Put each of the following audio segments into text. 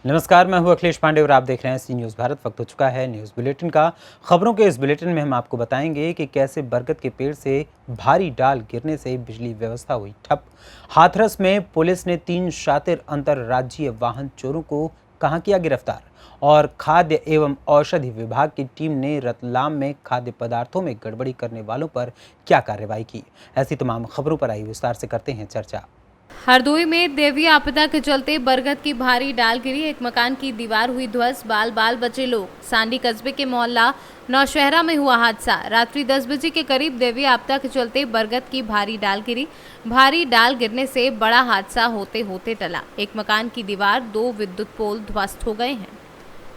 नमस्कार, मैं हूं अखिलेश पांडे और आप देख रहे हैं सी न्यूज़ भारत। वक्त हो चुका है न्यूज़ बुलेटिन का। खबरों के इस बुलेटिन में हम आपको बताएंगे कि कैसे बरगद के पेड़ से भारी डाल गिरने से बिजली व्यवस्था हुई ठप। हाथरस में पुलिस ने 3 शातिर अंतर्राज्यीय वाहन चोरों को कहां किया गिरफ्तार, और खाद्य एवं औषधि विभाग की टीम ने रतलाम में खाद्य पदार्थों में गड़बड़ी करने वालों पर क्या कार्रवाई की। ऐसी तमाम खबरों पर आई विस्तार से करते हैं चर्चा। हरदोई में दैवीय आपदा के चलते बरगद की भारी डाल गिरी, एक मकान की दीवार हुई ध्वस्त, बाल बचे लोग। सांडी कस्बे के मोहल्ला नौशहरा में हुआ हादसा। रात्रि 10 बजे के करीब दैवीय आपदा के चलते बरगद की भारी डाल गिरी। भारी डाल गिरने से बड़ा हादसा होते होते टला। एक मकान की दीवार, 2 विद्युत पोल ध्वस्त हो गए हैं।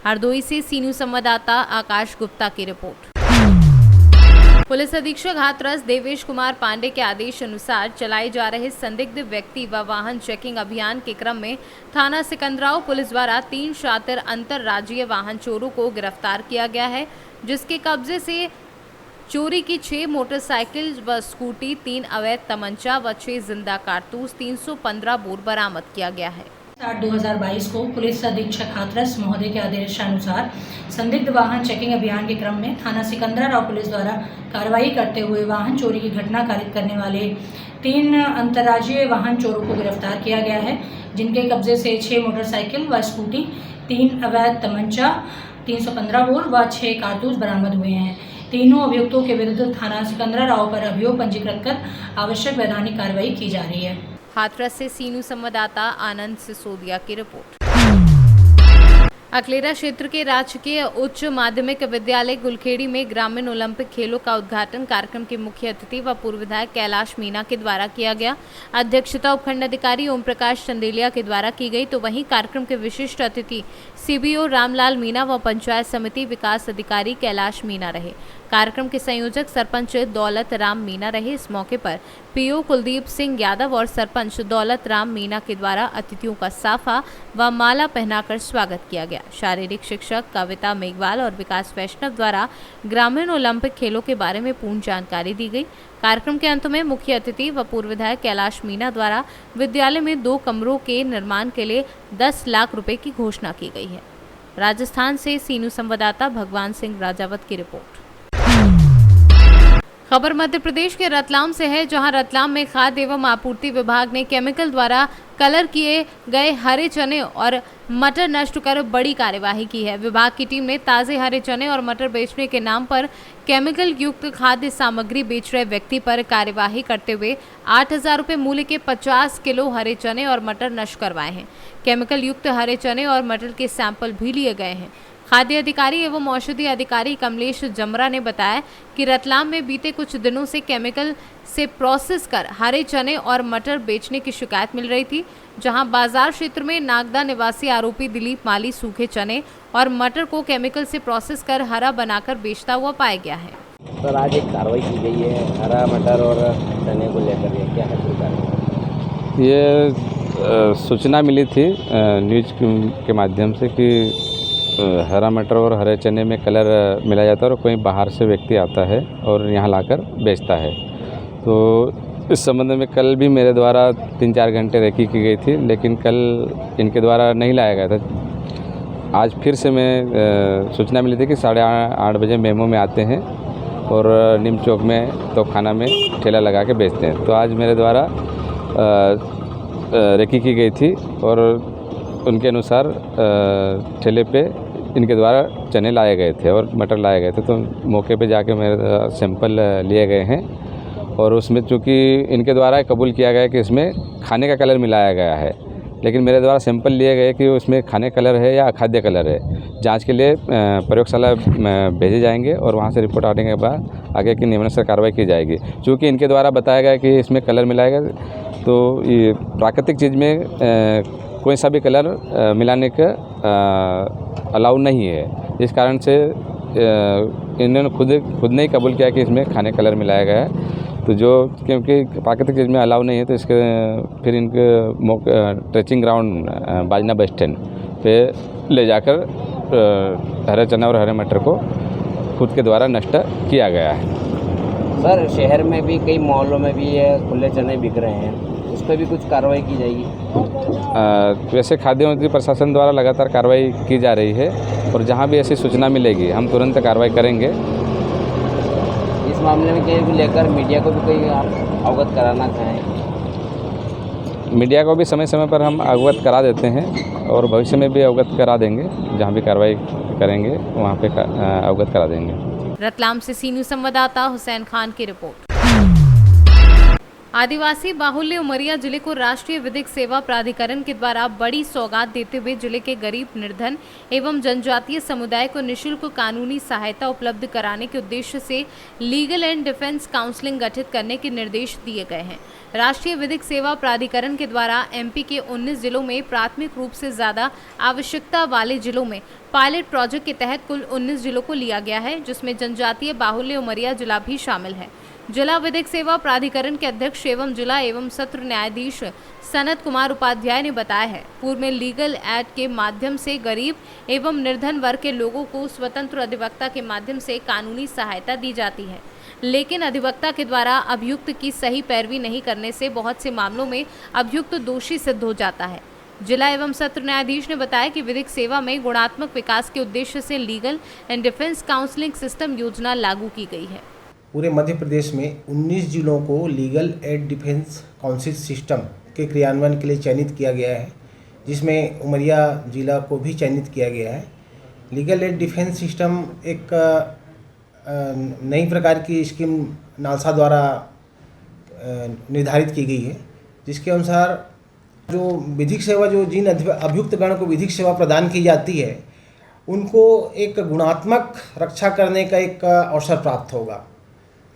हरदोई से सी न्यूज़ संवाददाता आकाश गुप्ता की रिपोर्ट। पुलिस अधीक्षक हाथरस देवेश कुमार पांडे के आदेश अनुसार चलाए जा रहे संदिग्ध व्यक्ति व वाहन चेकिंग अभियान के क्रम में थाना सिकंदराव पुलिस द्वारा 3 शातिर अंतर्राज्यीय वाहन चोरों को गिरफ्तार किया गया है, जिसके कब्जे से चोरी की 6 मोटरसाइकिल व स्कूटी, 3 अवैध तमंचा व 6 जिंदा कारतूस, 315 बोर बरामद किया गया है। 8/2022 को पुलिस अधीक्षक हाथरस महोदय के आदेशानुसार संदिग्ध वाहन चेकिंग अभियान के क्रम में थाना सिकंदराव पुलिस द्वारा कार्रवाई करते हुए वाहन चोरी की घटना कारित करने वाले 3 अंतर्राज्यीय वाहन चोरों को गिरफ्तार किया गया है, जिनके कब्जे से 6 मोटरसाइकिल व स्कूटी, 3 अवैध तमंचा, 315 बोर व 6 कारतूस बरामद हुए हैं। तीनों अभियुक्तों के विरुद्ध थाना सिकंदराव पर अभियोग पंजीकृत कर आवश्यक वैधानिक कार्रवाई की जा रही है। हाथरस से सी न्यूज़ संवाददाता आनंद सिसोदिया की रिपोर्ट। अकलेरा क्षेत्र के राजकीय उच्च माध्यमिक विद्यालय गुलखेड़ी में ग्रामीण ओलंपिक खेलों का उद्घाटन कार्यक्रम के मुख्य अतिथि व पूर्व विधायक कैलाश मीणा के द्वारा किया गया। अध्यक्षता उपखंड अधिकारी ओम प्रकाश चंदेलिया के द्वारा की गई, तो वहीं कार्यक्रम के विशिष्ट अतिथि सीबीओ रामलाल मीणा व पंचायत समिति विकास अधिकारी कैलाश मीणा रहे। कार्यक्रम के संयोजक सरपंच दौलत राम मीणा रहे। इस मौके पर पीओ कुलदीप सिंह यादव और सरपंच दौलत राम मीणा के द्वारा अतिथियों का साफा व माला पहनाकर स्वागत किया गया। शारीरिक शिक्षक कविता मेघवाल और विकास वैष्णव द्वारा ग्रामीण ओलंपिक खेलों के बारे में पूर्ण जानकारी दी गई। कार्यक्रम के अंत में मुख्य अतिथि व पूर्व विधायक कैलाश मीणा द्वारा विद्यालय में 2 कमरों के निर्माण के लिए 10 लाख रुपए की घोषणा की गई है। राजस्थान से सी न्यूज़ संवाददाता भगवान सिंह राजावत की रिपोर्ट। खबर मध्य प्रदेश के रतलाम से है, जहां रतलाम में खाद्य एवं आपूर्ति विभाग ने केमिकल द्वारा कलर किए गए हरे चने और मटर नष्ट कर बड़ी कार्यवाही की है। विभाग की टीम ने ताजे हरे चने और मटर बेचने के नाम पर केमिकल युक्त खाद्य सामग्री बेच रहे व्यक्ति पर कार्यवाही करते हुए 8,000 रुपये मूल्य के 50 किलो हरे चने और मटर नष्ट करवाए हैं। केमिकल युक्त हरे चने और मटर के सैंपल भी लिए गए हैं। खाद्य अधिकारी एवं औषधि अधिकारी कमलेश जमरा ने बताया कि रतलाम में बीते कुछ दिनों से केमिकल से प्रोसेस कर हरे चने और मटर बेचने की शिकायत मिल रही थी, जहां बाजार क्षेत्र में नागदा निवासी आरोपी दिलीप माली सूखे चने और मटर को केमिकल से प्रोसेस कर हरा बनाकर बेचता हुआ पाया गया है। सर, आज एक कार्रवाई की गई है हरा मटर और चने को लेकर, ये क्या है पूरी कार्रवाई? ये सूचना मिली थी न्यूज के माध्यम से कि हरा मटर और हरे चने में कलर मिलाया जाता है और कोई बाहर से व्यक्ति आता है और यहाँ लाकर बेचता है। तो इस संबंध में कल भी मेरे द्वारा 3-4 घंटे रेकी की गई थी, लेकिन कल इनके द्वारा नहीं लाया गया था। आज फिर से मैं सूचना मिली थी कि 8:30 बजे मेमो में आते हैं और निम चौक में तोपखाना में ठेला लगा के बेचते हैं। तो आज मेरे द्वारा रेकी की गई थी और उनके अनुसार ठेले पे इनके द्वारा चने लाए गए थे और मटर लाए गए थे। तो मौके पे जाके मेरे सैंपल लिए गए हैं और उसमें चूँकि इनके द्वारा कबूल किया गया कि इसमें खाने का कलर मिलाया गया है, लेकिन मेरे द्वारा सैंपल लिए गए कि उसमें खाने कलर है या अखाद्य कलर है। जांच के लिए प्रयोगशाला भेजे जाएंगे और वहाँ से रिपोर्ट आने के बाद आगे की नियमानुसार कार्रवाई की जाएगी। चूँकि इनके द्वारा बताया गया कि इसमें कलर मिलाया गया, तो ये प्राकृतिक चीज़ में कोई सा भी कलर मिलाने का अलाउ नहीं है। इस कारण से इन्होंने खुद ने ही कबूल किया कि इसमें खाने कलर मिलाया गया है। तो जो क्योंकि प्राकृतिक चीज़ में अलाउ नहीं है, तो इसके फिर इनके ट्रेचिंग ग्राउंड बाजना बस स्टैंड पे ले जाकर हरे चना और हरे मटर को खुद के द्वारा नष्ट किया गया है। सर, शहर में भी कई मॉलों में भी ये खुले चने बिक रहे हैं, पर भी कुछ कार्रवाई की जाएगी? वैसे खाद्य मंत्री प्रशासन द्वारा लगातार कार्रवाई की जा रही है और जहां भी ऐसी सूचना मिलेगी हम तुरंत कार्रवाई करेंगे। इस मामले में क्या लेकर मीडिया को भी कोई आप अवगत कराना चाहें? मीडिया को भी समय समय पर हम अवगत करा देते हैं और भविष्य में भी अवगत करा देंगे। जहां भी कार्रवाई करेंगे वहां पे अवगत करा देंगे। रतलाम से सी न्यूज़ संवाददाता हुसैन खान की रिपोर्ट। आदिवासी बाहुल्य उमरिया जिले को राष्ट्रीय विधिक सेवा प्राधिकरण के द्वारा बड़ी सौगात देते हुए जिले के गरीब, निर्धन एवं जनजातीय समुदाय को निःशुल्क कानूनी सहायता उपलब्ध कराने के उद्देश्य से लीगल एंड डिफेंस काउंसलिंग गठित करने के निर्देश दिए गए हैं। राष्ट्रीय विधिक सेवा प्राधिकरण के द्वारा एमपी के 19 जिलों में प्राथमिक रूप से ज्यादा आवश्यकता वाले जिलों में पायलट प्रोजेक्ट के तहत कुल 19 जिलों को लिया गया है, जिसमें जनजातीय बाहुल्य उमरिया जिला भी शामिल है। जिला विधिक सेवा प्राधिकरण के अध्यक्ष एवं जिला एवं सत्र न्यायाधीश सनत कुमार उपाध्याय ने बताया है, पूर्व में लीगल एड के माध्यम से गरीब एवं निर्धन वर्ग के लोगों को स्वतंत्र अधिवक्ता के माध्यम से कानूनी सहायता दी जाती है, लेकिन अधिवक्ता के द्वारा अभियुक्त की सही पैरवी नहीं करने से बहुत से मामलों में अभियुक्त दोषी सिद्ध हो जाता है। जिला एवं सत्र न्यायाधीश ने बताया कि विधिक सेवा में गुणात्मक विकास के उद्देश्य से legal and defence counselling system योजना लागू की गई है। पूरे मध्य प्रदेश में 19 जिलों को legal aid defence council system के क्रियान्वयन के लिए चयनित किया गया है, जिसमें उमरिया जिला को भी चयनित किया गया है। लीगल एड डिफेंस सिस्टम एक नई प्रकार की स्कीम नालसा द्वारा निर्धारित की गई है, जिसके अनुसार जो विधिक सेवा जो जिन अभियुक्त गण को विधिक सेवा प्रदान की जाती है उनको एक गुणात्मक रक्षा करने का एक अवसर प्राप्त होगा।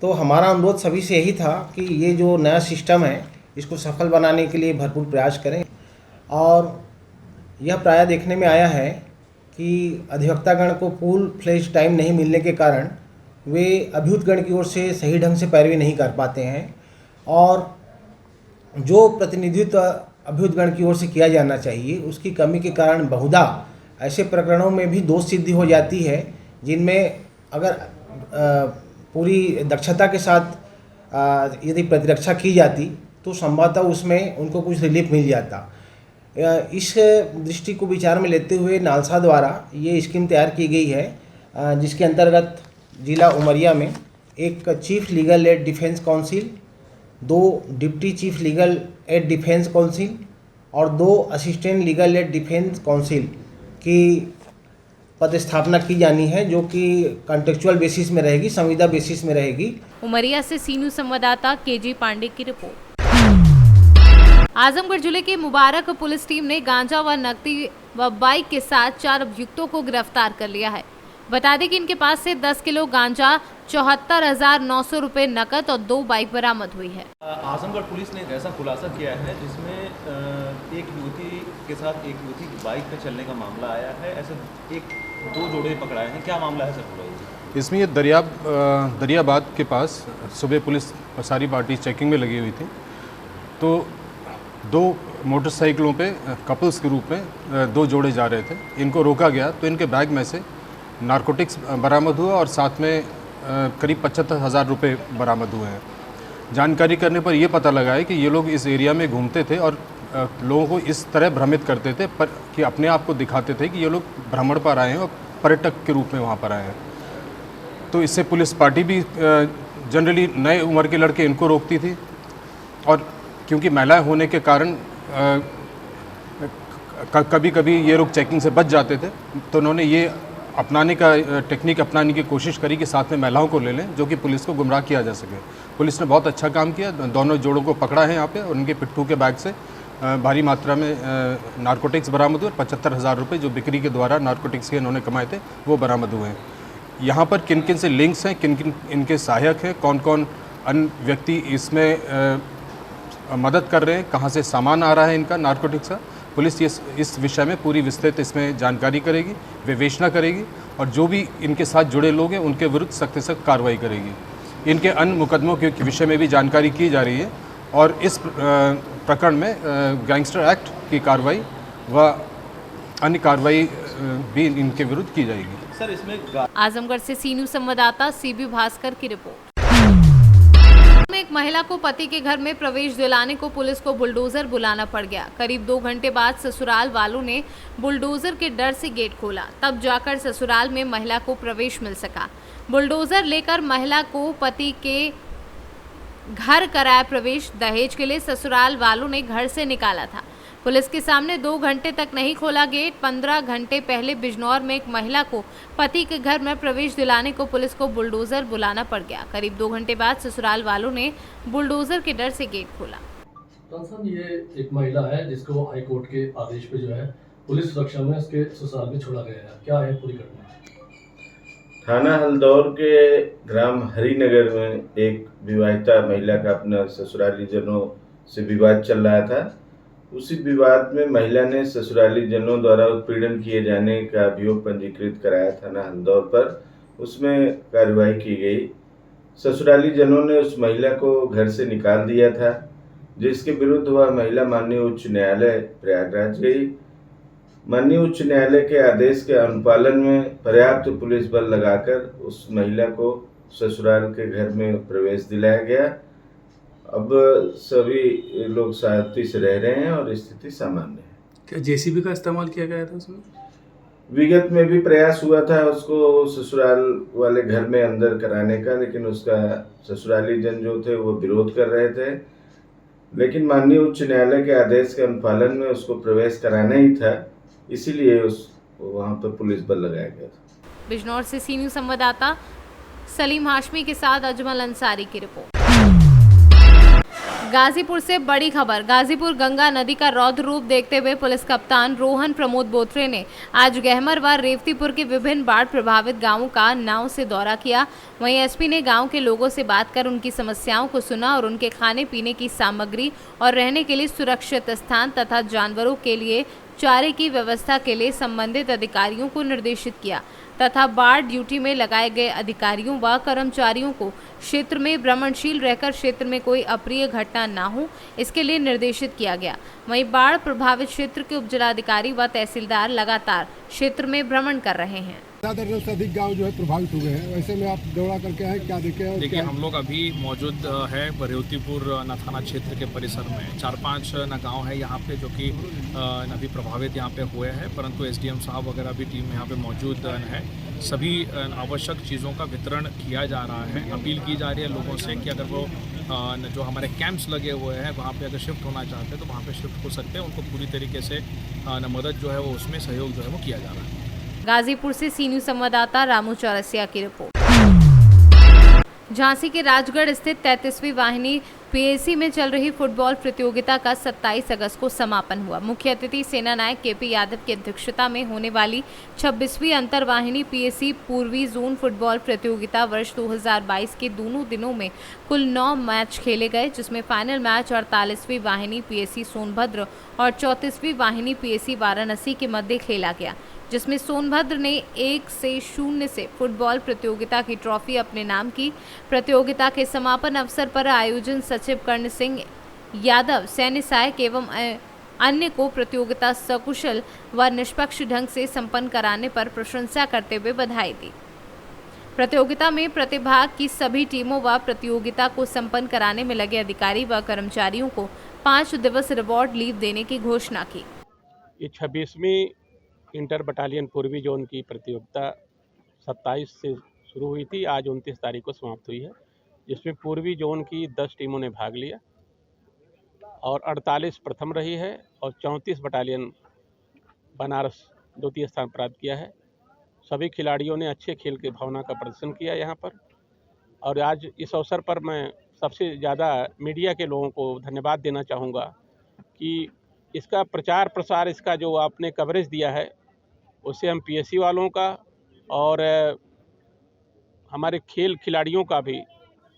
तो हमारा अनुरोध सभी से यही था कि ये जो नया सिस्टम है इसको सफल बनाने के लिए भरपूर प्रयास करें। और यह प्रायः देखने में आया है कि अधिवक्तागण को फुल फ्लेज टाइम नहीं मिलने के कारण वे अभियुक्तगण की ओर से सही ढंग से पैरवी नहीं कर पाते हैं, और जो प्रतिनिधित्व अभियुक्तगण की ओर से किया जाना चाहिए उसकी कमी के कारण बहुधा ऐसे प्रकरणों में भी दोष सिद्धि हो जाती है, जिनमें अगर पूरी दक्षता के साथ यदि प्रतिरक्षा की जाती तो संभवतः उसमें उनको कुछ रिलीफ मिल जाता। इस दृष्टि को विचार में लेते हुए नालसा द्वारा ये स्कीम तैयार की गई है, जिसके अंतर्गत जिला उमरिया में एक chief legal aid defence council, 2 deputy chief legal aid defence council और 2 assistant legal aid defence council की पदस्थापना की जानी है, जो कि कॉन्टेक्चुअल बेसिस में रहेगी, संविदा बेसिस में रहेगी। उमरिया से सी न्यूज़ संवाददाता केजी पांडे की रिपोर्ट। आजमगढ़ जिले के मुबारक पुलिस टीम ने गांजा व नकदी व बाइक के साथ 4 अभियुक्तों को गिरफ्तार कर लिया है। बता दें कि इनके पास से 10 किलो गांजा, 74,900 रुपये नकद और 2 बाइक बरामद हुई है। आजमगढ़ पुलिस ने एक ऐसा खुलासा किया है जिसमें एक युवती के साथ एक युवती की बाइक पे चलने का मामला आया है। ऐसे 2 जोड़े पकड़ाए हैं। क्या मामला है सर? इसमें ये दरियाबाद के पास सुबह पुलिस सारी पार्टी चेकिंग में लगी हुई थी, तो 2 मोटरसाइकिलों पे कपल्स के रूप में 2 जोड़े जा रहे थे। इनको रोका गया तो इनके बैग में से नारकोटिक्स बरामद हुआ और साथ में करीब 75,000 रुपये बरामद हुए हैं। जानकारी करने पर यह पता लगा है कि ये लोग इस एरिया में घूमते थे और लोगों को इस तरह भ्रमित करते थे पर कि अपने आप को दिखाते थे कि ये लोग भ्रमण पर आए हैं और पर्यटक के रूप में वहाँ पर आए हैं। तो इससे पुलिस पार्टी भी जनरली नए उम्र के लड़के इनको रोकती थी, और क्योंकि महिलाएं होने के कारण कभी कभी ये लोग चेकिंग से बच जाते थे, तो उन्होंने ये टेक्निक अपनाने की कोशिश करी कि साथ में महिलाओं को ले लें, जो कि पुलिस को गुमराह किया जा सके। पुलिस ने बहुत अच्छा काम किया, दोनों जोड़ों को पकड़ा है यहाँ पे, और उनके पिट्ठू के बैग से भारी मात्रा में नारकोटिक्स बरामद हुए और 75,000 रुपये जो बिक्री के द्वारा नारकोटिक्स के इन्होंने कमाए थे वो बरामद हुए हैं। यहाँ पर किन किन से लिंक्स हैं, किन किन इनके सहायक हैं, कौन कौन अन्य व्यक्ति इसमें मदद कर रहे हैं, कहाँ से सामान आ रहा है इनका नारकोटिक्स का, पुलिस इस विषय में पूरी विस्तृत इसमें जानकारी करेगी, विवेचना करेगी, और जो भी इनके साथ जुड़े लोग हैं उनके विरुद्ध सख्त से सख्त कार्रवाई करेगी। इनके अन्य मुकदमों के विषय में भी जानकारी की जा रही है, और इस प्रकरण में गैंगस्टर एक्ट की कार्रवाई व अन्य कार्रवाई भी इनके विरुद्ध की जाएगी। सर इसमें आजमगढ़ से सी न्यूज़ संवाददाता सीबी भास्कर की रिपोर्ट। में एक महिला को पति के घर में प्रवेश दिलाने को पुलिस को बुलडोजर बुलाना पड़ गया। करीब 2 घंटे बाद ससुराल वालों ने बुलडोजर के डर से गेट खोला, तब जाकर ससुराल में महिला को प्रवेश मिल सका। बुलडोजर लेकर महिला को पति के घर कराया प्रवेश। दहेज के लिए ससुराल वालों ने घर से निकाला था। पुलिस के सामने 2 घंटे तक नहीं खोला गेट। 15 घंटे पहले बिजनौर में एक महिला को पति के घर में प्रवेश दिलाने को पुलिस को बुलडोजर बुलाना पड़ गया। करीब 2 घंटे बाद ससुराल वालों ने बुलडोजर के डर से गेट खोला। तो ये एक महिला है जिसको हाई कोर्ट के आदेश पे जो है पुलिस सुरक्षा में उसके ससुराल में छोड़ा गया है। क्या है पूरी घटना? थाना हल्दौर के ग्राम हरिनगर में एक विवाहिता महिला का अपना ससुराली जनों से विवाद चल रहा था। उसी विवाद में महिला ने ससुराली जनों द्वारा उत्पीड़न किए जाने का अभियोग पंजीकृत कराया थाना हल्दौर पर। उसमें कार्रवाई की गई। ससुराली जनों ने उस महिला को घर से निकाल दिया था, जिसके विरुद्ध वह महिला माननीय उच्च न्यायालय प्रयागराज गई। माननीय उच्च न्यायालय के आदेश के अनुपालन में पर्याप्त पुलिस बल लगाकर उस महिला को ससुराल के घर में प्रवेश दिलाया गया। अब सभी लोग शांति से रह रहे हैं और स्थिति सामान्य है। क्या जेसीबी का इस्तेमाल किया गया था उसमें? विगत में भी प्रयास हुआ था उसको ससुराल वाले घर में अंदर कराने का, लेकिन उसका ससुराली जन जो थे वो विरोध कर रहे थे। लेकिन माननीय उच्च न्यायालय के आदेश के अनुपालन में उसको प्रवेश कराना ही था, इसीलिए वहाँ पर पुलिस बल लगाया गया था। बिजनौर से सी न्यूज़ संवाददाता सलीम हाशमी के साथ अजमल अंसारी की रिपोर्ट। गाजीपुर से बड़ी खबर। गाजीपुर गंगा नदी का रौद्र रूप देखते हुए पुलिस कप्तान रोहन प्रमोद बोत्रे ने आज गहमर व रेवतीपुर के विभिन्न बाढ़ प्रभावित गांवों का नाव से दौरा किया। वहीं एसपी ने गांव के लोगों से बात कर उनकी समस्याओं को सुना और उनके खाने पीने की सामग्री और रहने के लिए सुरक्षित स्थान तथा जानवरों के लिए चारे की व्यवस्था के लिए संबंधित अधिकारियों को निर्देशित किया तथा बाढ़ ड्यूटी में लगाए गए अधिकारियों व कर्मचारियों को क्षेत्र में भ्रमणशील रहकर क्षेत्र में कोई अप्रिय घटना न हो, इसके लिए निर्देशित किया गया। वहीं बाढ़ प्रभावित क्षेत्र के उपजिलाधिकारी व तहसीलदार लगातार क्षेत्र में भ्रमण कर रहे हैं। ज़्यादा से अधिक गाँव जो है प्रभावित हुए हैं, वैसे में आप दौरा करके आए, क्या देखे? देखिए, हम लोग अभी मौजूद है रेवतीपुर थाना क्षेत्र के परिसर में। 4-5 गांव है यहाँ पे जो कि अभी प्रभावित यहाँ पे हुए हैं, परंतु एसडीएम साहब वगैरह भी टीम यहाँ पे मौजूद है। सभी आवश्यक चीज़ों का वितरण किया जा रहा है। अपील की जा रही है लोगों से कि अगर वो जो हमारे कैंप्स लगे हुए हैं वहाँ पे अगर शिफ्ट होना चाहते हैं तो वहाँ पे शिफ्ट हो सकते हैं। उनको पूरी तरीके से मदद जो है वो उसमें सहयोग जो है वो किया जा रहा है। गाजीपुर से सी न्यूज़ संवाददाता रामू चौरसिया की रिपोर्ट। झांसी के राजगढ़ स्थित 33वीं वाहिनी पीएसी में चल रही फुटबॉल प्रतियोगिता का 27 अगस्त को समापन हुआ। मुख्य अतिथि सेना नायक केपी यादव की अध्यक्षता में होने वाली 26वीं अंतरवाहिनी पीएसी पूर्वी जोन फुटबॉल प्रतियोगिता वर्ष 2022 के दोनों दिनों में कुल 9 मैच खेले गए, जिसमें फाइनल मैच 48वीं वाहिनी पीएसी सोनभद्र और 34वीं वाहिनी पीएसी वाराणसी के मध्य खेला गया, जिसमें सोनभद्र ने 1-0 से फुटबॉल प्रतियोगिता की ट्रॉफी अपने नाम की। प्रतियोगिता के समापन अवसर पर आयोजन सचिव कर्ण सिंह यादव, सैन्य सहायक एवं अन्य को प्रतियोगिता सकुशल व निष्पक्ष ढंग से संपन्न कराने पर प्रशंसा करते हुए बधाई दी। प्रतियोगिता में प्रतिभाग की सभी टीमों व प्रतियोगिता को संपन्न कराने में लगे अधिकारी व कर्मचारियों को 5 दिवस रिवॉर्ड लीव देने की घोषणा की। ये 26वीं इंटर बटालियन पूर्वी जोन की प्रतियोगिता 27 से शुरू हुई थी, आज 29 तारीख को समाप्त हुई है, जिसमें पूर्वी जोन की 10 टीमों ने भाग लिया और 48 प्रथम रही है और 34 बटालियन बनारस द्वितीय स्थान प्राप्त किया है। सभी खिलाड़ियों ने अच्छे खेल की भावना का प्रदर्शन किया यहाँ पर। और आज इस अवसर पर मैं सबसे ज़्यादा मीडिया के लोगों को धन्यवाद देना चाहूँगा कि इसका प्रचार प्रसार, इसका जो आपने कवरेज दिया है, उससे हम पीएससी वालों का और हमारे खेल खिलाड़ियों का भी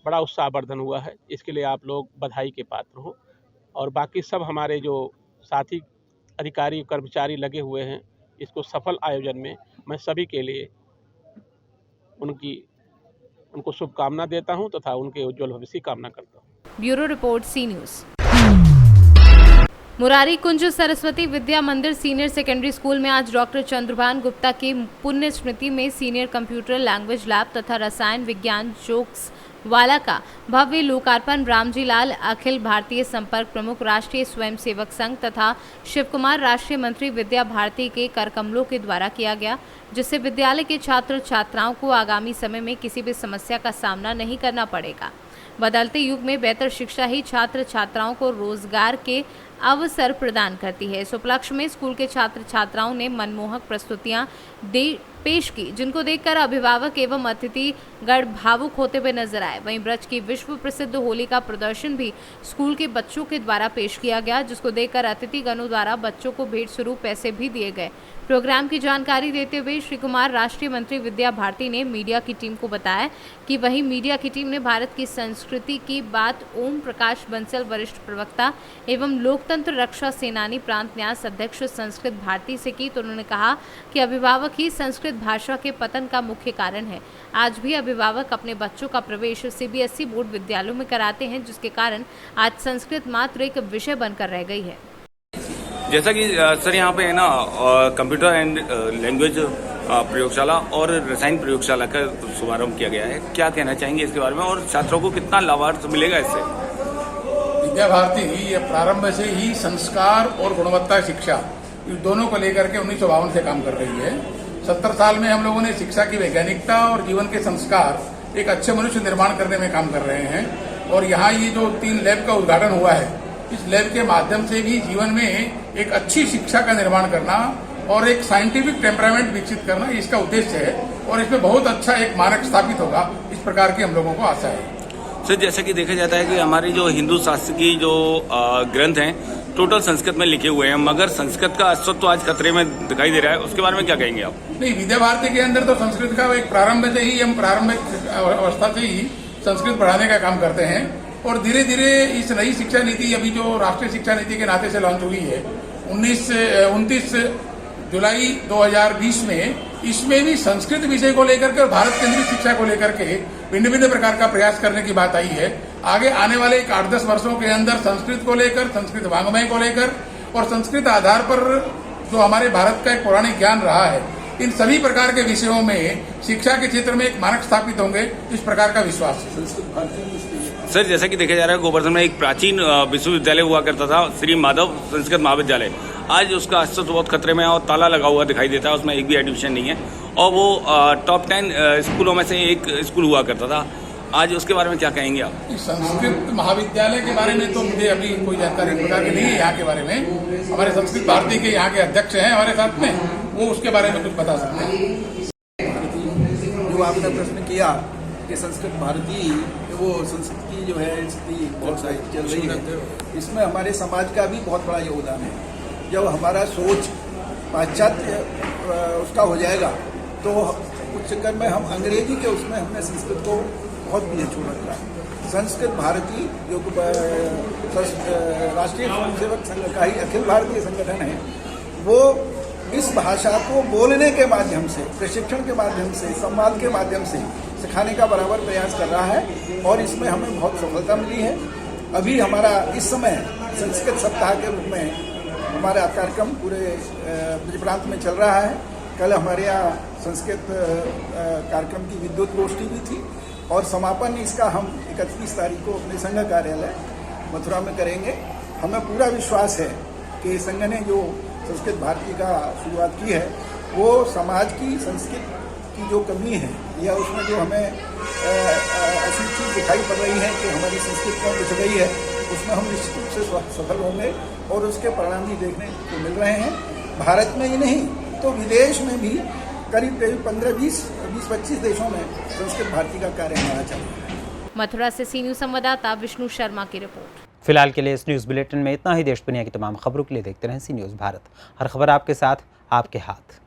बड़ा उत्साहवर्धन हुआ है। इसके लिए आप लोग बधाई के पात्र हो। और बाकी सब हमारे जो साथी अधिकारी कर्मचारी लगे हुए हैं, इसको सफल आयोजन में मैं सभी के लिए उनको शुभकामना देता हूं तथा उनके उज्जवल भविष्य की कामना करता हूं। ब्यूरो रिपोर्ट, सी न्यूज़। मुरारी कुंज सरस्वती विद्या मंदिर सीनियर सेकेंडरी स्कूल में आज डॉक्टर चंद्रभान गुप्ता की पुण्य स्मृति में सीनियर कंप्यूटर लैंग्वेज लैब तथा रसायन विज्ञान जोक्स वाला का भव्य लोकार्पण रामजी लाल अखिल भारतीय संपर्क प्रमुख राष्ट्रीय स्वयंसेवक संघ तथा शिव कुमार राष्ट्रीय मंत्री विद्या भारती के करकमलों के द्वारा किया गया, जिससे विद्यालय के छात्र छात्राओं को आगामी समय में किसी भी समस्या का सामना नहीं करना पड़ेगा। बदलते युग में बेहतर शिक्षा ही छात्र छात्राओं को रोजगार के अवसर प्रदान करती है। इस उपलक्ष्य में स्कूल के छात्र छात्राओं ने मनमोहक प्रस्तुतियां पेश की, जिनको देखकर अभिभावक एवं अतिथिगण भावुक होते हुए नजर आए। वहीं ब्रज की विश्व प्रसिद्ध होली का प्रदर्शन भी स्कूल के बच्चों के द्वारा पेश किया गया, जिसको देखकर अतिथिगणों द्वारा बच्चों को भेंट स्वरूप पैसे भी दिए गए। प्रोग्राम की जानकारी देते हुए श्री कुमार राष्ट्रीय मंत्री विद्या भारती ने मीडिया की टीम को बताया कि वहीं मीडिया की टीम ने भारत की संस्कृति की बात ओम प्रकाश बंसल वरिष्ठ प्रवक्ता एवं लोकतंत्र रक्षा सेनानी प्रांत न्यास अध्यक्ष संस्कृत भारती से की, तो उन्होंने कहा कि अभिभावक ही संस्कृत भाषा के पतन का मुख्य कारण है। आज भी अभिभावक अपने बच्चों का प्रवेश सीबीएसई बोर्ड विद्यालयों में कराते हैं, जिसके कारण आज संस्कृत मात्र एक विषय बनकर रह गई है। जैसा कि सर यहाँ पे है ना कंप्यूटर एंड लैंग्वेज प्रयोगशाला और रसायन प्रयोगशाला का शुभारंभ किया गया है, क्या कहना चाहेंगे इसके बारे में और छात्रों को कितना लाभार्थ मिलेगा इससे? विद्या भारती ये प्रारंभ से ही संस्कार और गुणवत्ता शिक्षा इस दोनों को लेकर के 1952 से काम कर रही है। 70 साल में हम लोगों ने शिक्षा की वैज्ञानिकता और जीवन के संस्कार एक अच्छे मनुष्य निर्माण करने में काम कर रहे हैं। और यहाँ ये जो 3 लैब का उद्घाटन हुआ है, इस लैब के माध्यम से भी जीवन में एक अच्छी शिक्षा का निर्माण करना और एक साइंटिफिक टेम्परामेंट विकसित करना इसका उद्देश्य है और इसमें बहुत अच्छा एक मानक स्थापित होगा, इस प्रकार की हम लोगों को आशा है। सर जैसा कि देखा जाता है कि हमारी जो हिंदू शास्त्र की जो ग्रंथ हैं टोटल संस्कृत में लिखे हुए हैं, मगर संस्कृत का अस्तित्व आज खतरे में दिखाई दे रहा है, उसके बारे में क्या कहेंगे आप? नहीं, विद्या भारती के अंदर तो संस्कृत का एक प्रारंभ से ही हम प्रारंभिक अवस्था से ही संस्कृत पढ़ाने का काम करते हैं और धीरे धीरे इस नई शिक्षा नीति अभी जो राष्ट्रीय शिक्षा नीति के नाते से लॉन्च हुई है 29 जुलाई 2020 में, इसमें भी संस्कृत विषय को लेकर के और भारत केंद्रित शिक्षा को लेकर के भिन्न भिन्न प्रकार का प्रयास करने की बात आई है। आगे आने वाले 8-10 वर्षों के अंदर संस्कृत को लेकर, संस्कृत वाङ्मय को लेकर और संस्कृत आधार पर जो हमारे भारत का एक पौराणिक ज्ञान रहा है, इन सभी प्रकार के विषयों में शिक्षा के क्षेत्र में एक मानक स्थापित होंगे, इस प्रकार का विश्वास है। सर जैसा कि देखा जा रहा है गोवर्धन में एक प्राचीन विश्वविद्यालय हुआ करता था, श्री माधव संस्कृत महाविद्यालय, आज उसका अस्तित्व बहुत खतरे में है और ताला लगा हुआ दिखाई देता है, उसमें एक भी एडमिशन नहीं है और वो टॉप 10 स्कूलों में से एक स्कूल हुआ करता था, आज उसके बारे में क्या कहेंगे आप? संस्कृत महाविद्यालय के बारे में तो मुझे अभी कोई जानकारी प्रकार की नहीं है यहाँ के बारे में। हमारे संस्कृत भारती के यहाँ के अध्यक्ष हैं हमारे साथ में, वो उसके बारे में कुछ बता सकते हैं। जो आपने प्रश्न किया कि संस्कृत भारती वो संस्कृत की जो है स्थिति बहुत सारी चल रही है, इसमें हमारे समाज का भी बहुत बड़ा योगदान है। जब हमारा सोच पाश्चात्य उसका हो जाएगा तो कुछ चक्कर में हम अंग्रेजी के उसमें हमने संस्कृत को बहुत पीछे छोड़ रखा है। संस्कृत भारती जो राष्ट्रीय स्वयंसेवक संघ का ही अखिल भारतीय संगठन है, वो इस भाषा को बोलने के माध्यम से, प्रशिक्षण के माध्यम से, संवाद के माध्यम से सिखाने का बराबर प्रयास कर रहा है और इसमें हमें बहुत सफलता मिली है। अभी हमारा इस समय संस्कृत सप्ताह के रूप में हमारा कार्यक्रम पूरे ब्रज प्रांत में चल रहा है। कल हमारे यहाँ संस्कृत कार्यक्रम की विद्युत गोष्ठी भी थी और समापन इसका हम 31 तारीख को अपने संघ कार्यालय मथुरा में करेंगे। हमें पूरा विश्वास है कि संघ ने जो संस्कृत भारती का शुरुआत की है वो समाज की संस्कृत की जो कमी है या उसमें जो हमें ऐसी चीज़ दिखाई पड़ रही है कि हमारी संस्कृति कम पिछड़ गई है, उसमें हम निश्चित रूप से सफल होंगे और उसके परिणाम भी देखने को मिल रहे हैं। भारत में ही नहीं तो विदेश में भी करीब 15-20-25 देशों में संस्कृत भारती का कार्य हमारा चल रहा है। मथुरा से सी न्यूज़ संवाददाता विष्णु शर्मा की रिपोर्ट। फिलहाल के लिए इस न्यूज़ बुलेटिन में इतना ही। देश दुनिया की तमाम खबरों के लिए देखते रहें सी न्यूज़ भारत। हर खबर आपके साथ, आपके हाथ।